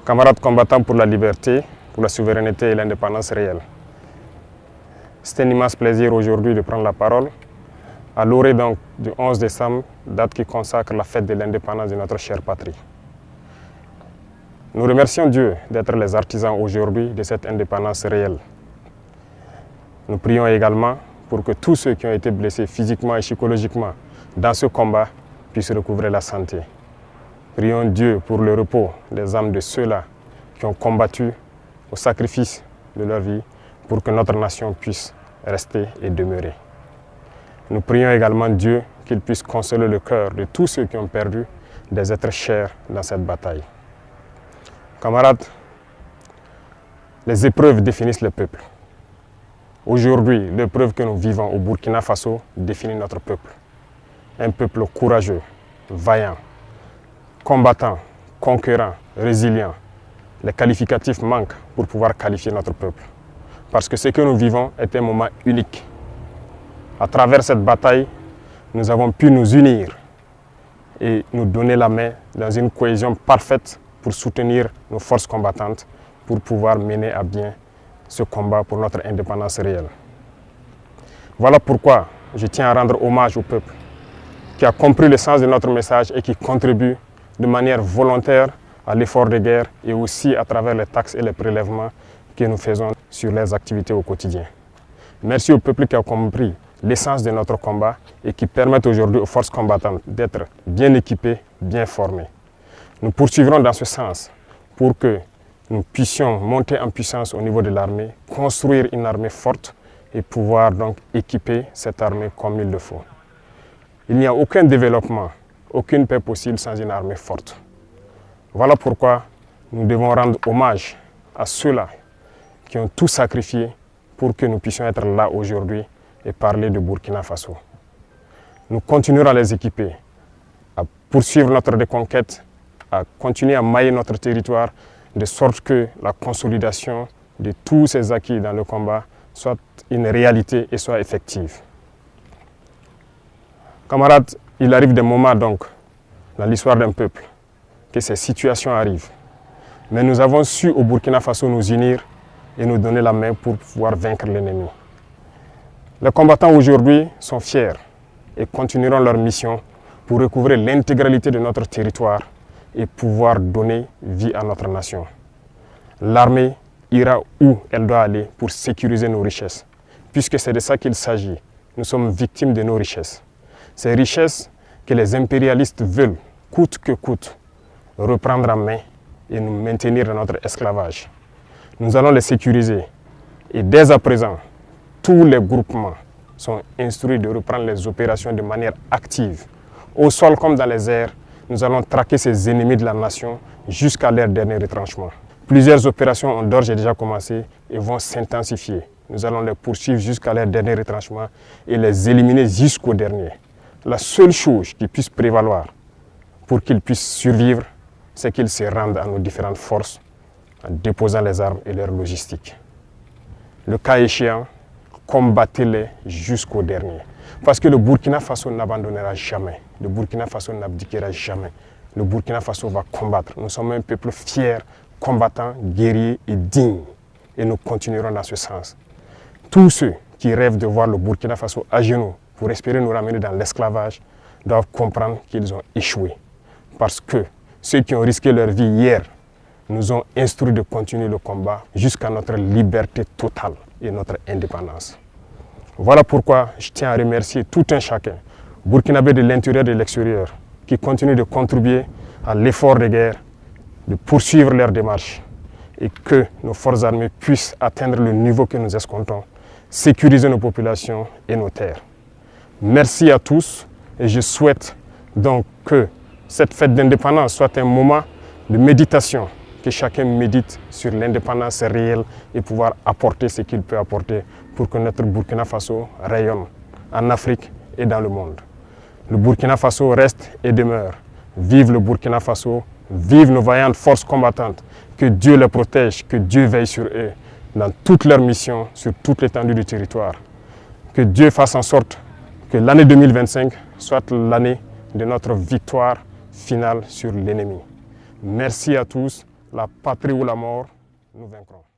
Camarades combattants pour la liberté, pour la souveraineté et l'indépendance réelle. C'est un immense plaisir aujourd'hui de prendre la parole à l'orée donc du 11 décembre, date qui consacre la fête de l'indépendance de notre chère patrie. Nous remercions Dieu d'être les artisans aujourd'hui de cette indépendance réelle. Nous prions également pour que tous ceux qui ont été blessés physiquement et psychologiquement dans ce combat puissent recouvrer la santé. Prions Dieu pour le repos des âmes de ceux-là qui ont combattu au sacrifice de leur vie pour que notre nation puisse rester et demeurer. Nous prions également Dieu qu'il puisse consoler le cœur de tous ceux qui ont perdu des êtres chers dans cette bataille. Camarades, les épreuves définissent le peuple. Aujourd'hui, l'épreuve que nous vivons au Burkina Faso définit notre peuple. Un peuple courageux, vaillant, combattant, conquérant, résilient. Les qualificatifs manquent pour pouvoir qualifier notre peuple. Parce que ce que nous vivons est un moment unique. À travers cette bataille, nous avons pu nous unir et nous donner la main dans une cohésion parfaite pour soutenir nos forces combattantes pour pouvoir mener à bien ce combat pour notre indépendance réelle. Voilà pourquoi je tiens à rendre hommage au peuple qui a compris le sens de notre message et qui contribue de manière volontaire à l'effort de guerre et aussi à travers les taxes et les prélèvements que nous faisons sur les activités au quotidien. Merci au peuple qui a compris l'essence de notre combat et qui permettent aujourd'hui aux forces combattantes d'être bien équipées, bien formées. Nous poursuivrons dans ce sens pour que nous puissions monter en puissance au niveau de l'armée, construire une armée forte et pouvoir donc équiper cette armée comme il le faut. Il n'y a aucun développement, aucune paix possible sans une armée forte. Voilà pourquoi nous devons rendre hommage à ceux-là qui ont tout sacrifié pour que nous puissions être là aujourd'hui et parler de Burkina Faso. Nous continuerons à les équiper, à poursuivre notre reconquête, à continuer à mailler notre territoire de sorte que la consolidation de tous ces acquis dans le combat soit une réalité et soit effective. Camarades, il arrive des moments donc dans l'histoire d'un peuple que ces situations arrivent. Mais nous avons su au Burkina Faso nous unir et nous donner la main pour pouvoir vaincre l'ennemi. Les combattants aujourd'hui sont fiers et continueront leur mission pour recouvrer l'intégralité de notre territoire et pouvoir donner vie à notre nation. L'armée ira où elle doit aller pour sécuriser nos richesses, puisque c'est de ça qu'il s'agit. Nous sommes victimes de nos richesses. Ces richesses que les impérialistes veulent, coûte que coûte, reprendre en main et nous maintenir dans notre esclavage. Nous allons les sécuriser et dès à présent, tous les groupements sont instruits de reprendre les opérations de manière active. Au sol comme dans les airs, nous allons traquer ces ennemis de la nation jusqu'à leur dernier retranchement. Plusieurs opérations ont d'ores et déjà commencé et vont s'intensifier. Nous allons les poursuivre jusqu'à leur dernier retranchement et les éliminer jusqu'au dernier. La seule chose qui puisse prévaloir pour qu'ils puissent survivre, c'est qu'ils se rendent à nos différentes forces en déposant les armes et leur logistique. Le cas échéant, combattez-les jusqu'au dernier. Parce que le Burkina Faso n'abandonnera jamais. Le Burkina Faso n'abdiquera jamais. Le Burkina Faso va combattre. Nous sommes un peuple fier, combattant, guerrier et digne. Et nous continuerons dans ce sens. Tous ceux qui rêvent de voir le Burkina Faso à genoux pour espérer nous ramener dans l'esclavage doivent comprendre qu'ils ont échoué. Parce que ceux qui ont risqué leur vie hier nous ont instruits de continuer le combat jusqu'à notre liberté totale et notre indépendance. Voilà pourquoi je tiens à remercier tout un chacun, burkinabé de l'intérieur et de l'extérieur, qui continuent de contribuer à l'effort de guerre, de poursuivre leur démarche et que nos forces armées puissent atteindre le niveau que nous escomptons, sécuriser nos populations et nos terres. Merci à tous et je souhaite donc que cette fête d'indépendance soit un moment de méditation, que chacun médite sur l'indépendance réelle et pouvoir apporter ce qu'il peut apporter pour que notre Burkina Faso rayonne en Afrique et dans le monde. Le Burkina Faso reste et demeure. Vive le Burkina Faso, vive nos vaillantes forces combattantes. Que Dieu les protège, que Dieu veille sur eux dans toutes leurs missions, sur toute l'étendue du territoire. Que Dieu fasse en sorte que l'année 2025 soit l'année de notre victoire finale sur l'ennemi. Merci à tous. la patrie ou la mort, nous vaincrons.